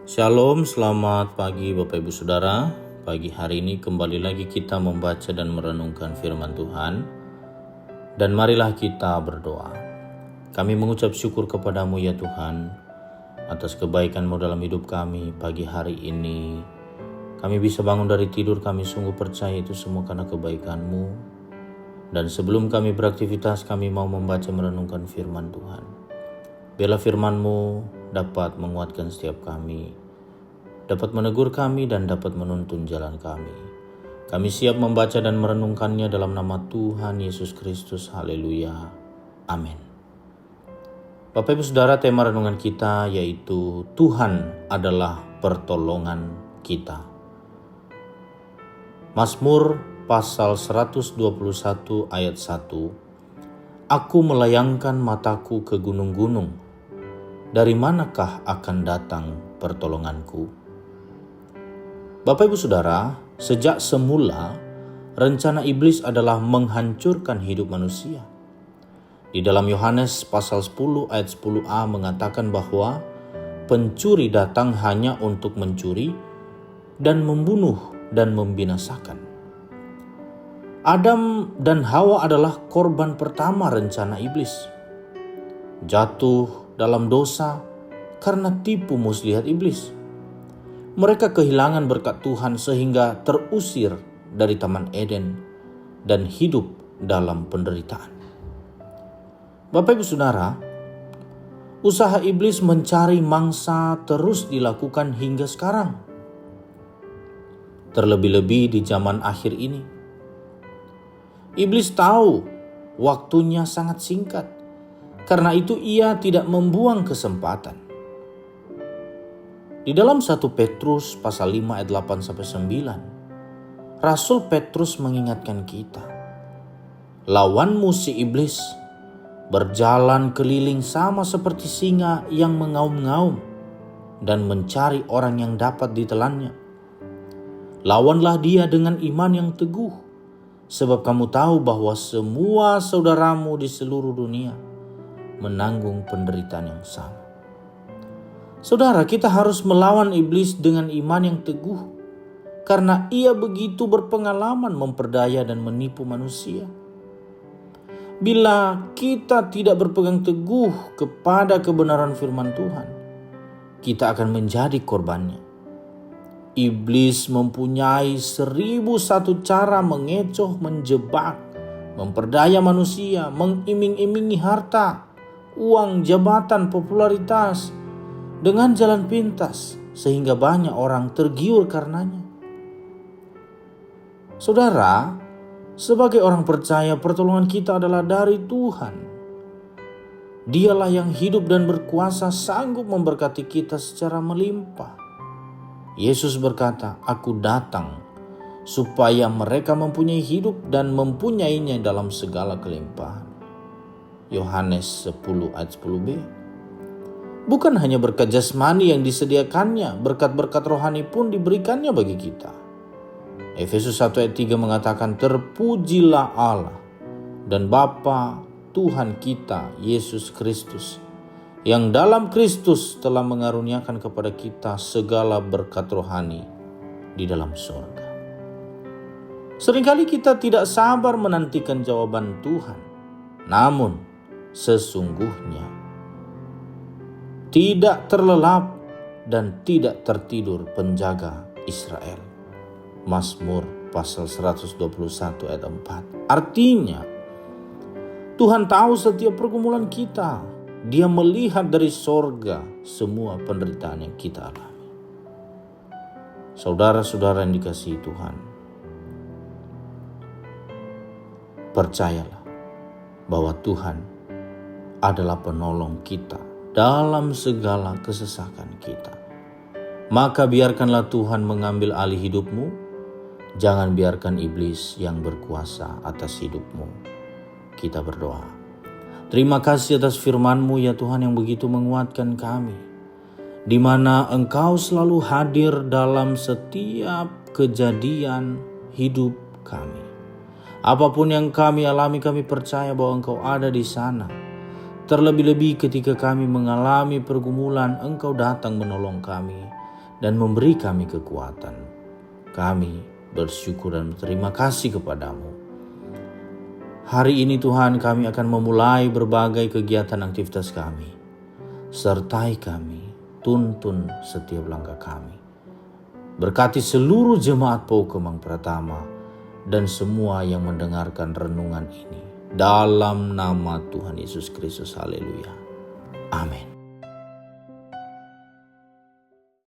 Shalom, selamat pagi Bapak Ibu Saudara. Pagi hari ini kembali lagi kita membaca dan merenungkan firman Tuhan. Dan marilah kita berdoa. Kami mengucap syukur kepadamu ya Tuhan, atas kebaikan-Mu dalam hidup kami pagi hari ini. Kami bisa bangun dari tidur, kami sungguh percaya itu semua karena kebaikan-Mu. Dan sebelum kami beraktivitas, kami mau membaca merenungkan firman Tuhan. Biarlah firman-Mu dapat menguatkan setiap kami, dapat menegur kami dan dapat menuntun jalan kami. Kami siap membaca dan merenungkannya dalam nama Tuhan Yesus Kristus. Haleluya. Amin. Bapak Ibu Saudara, tema renungan kita yaitu Tuhan adalah pertolongan kita. Mazmur pasal 121 ayat 1. Aku melayangkan mataku ke gunung-gunung. Dari manakah akan datang pertolonganku? Bapak Ibu Saudara, sejak semula rencana iblis adalah menghancurkan hidup manusia. Di dalam Yohanes pasal 10 ayat 10a mengatakan bahwa pencuri datang hanya untuk mencuri dan membunuh dan membinasakan. Adam dan Hawa adalah korban pertama rencana iblis. Jatuh dalam dosa karena tipu muslihat iblis. Mereka kehilangan berkat Tuhan sehingga terusir dari Taman Eden dan hidup dalam penderitaan. Bapak Ibu Saudara, usaha iblis mencari mangsa terus dilakukan hingga sekarang. Terlebih-lebih di zaman akhir ini. Iblis tahu waktunya sangat singkat. Karena itu ia tidak membuang kesempatan. Di dalam 1 Petrus pasal 5 ayat 8-9, Rasul Petrus mengingatkan kita, lawanmu si iblis berjalan keliling sama seperti singa yang mengaum-ngaum dan mencari orang yang dapat ditelannya. Lawanlah dia dengan iman yang teguh, sebab kamu tahu bahwa semua saudaramu di seluruh dunia menanggung penderitaan yang sama. Saudara, kita harus melawan iblis dengan iman yang teguh, karena ia begitu berpengalaman memperdaya dan menipu manusia. Bila kita tidak berpegang teguh kepada kebenaran firman Tuhan, kita akan menjadi korbannya. Iblis mempunyai 1001 cara mengecoh, menjebak, memperdaya manusia, mengiming-imingi harta, uang, jabatan, popularitas dengan jalan pintas sehingga banyak orang tergiur karenanya. Saudara, sebagai orang percaya, pertolongan kita adalah dari Tuhan. Dialah yang hidup dan berkuasa, sanggup memberkati kita secara melimpah. Yesus berkata, "Aku datang supaya mereka mempunyai hidup dan mempunyainya dalam segala kelimpahan." Yohanes 10 ayat 10b. Bukan hanya berkat jasmani yang disediakannya, berkat-berkat rohani pun diberikannya bagi kita. Efesus 1 ayat 3 mengatakan, "Terpujilah Allah dan Bapa Tuhan kita Yesus Kristus, yang dalam Kristus telah mengaruniakan kepada kita segala berkat rohani di dalam surga." Seringkali kita tidak sabar menantikan jawaban Tuhan, namun sesungguhnya tidak terlelap dan tidak tertidur penjaga Israel. Mazmur pasal 121 ayat 4. Artinya, Tuhan tahu setiap pergumulan kita. Dia melihat dari sorga semua penderitaan yang kita alami. Saudara-saudara yang dikasihi Tuhan, percayalah bahwa Tuhan adalah penolong kita dalam segala kesesakan kita. Maka biarkanlah Tuhan mengambil alih hidupmu. Jangan biarkan iblis yang berkuasa atas hidupmu. Kita berdoa. Terima kasih atas firman-Mu ya Tuhan yang begitu menguatkan kami, di mana Engkau selalu hadir dalam setiap kejadian hidup kami. Apapun yang kami alami, kami percaya bahwa Engkau ada di sana. Terlebih-lebih ketika kami mengalami pergumulan, Engkau datang menolong kami. dan memberi kami kekuatan. Kami bersyukur dan berterima kasih kepadamu. Hari ini Tuhan, kami akan memulai berbagai kegiatan aktivitas kami. Sertai kami, tuntun setiap langkah kami. Berkati seluruh jemaat PAU Kemang Pratama dan semua yang mendengarkan renungan ini. Dalam nama Tuhan Yesus Kristus, haleluya. Amin.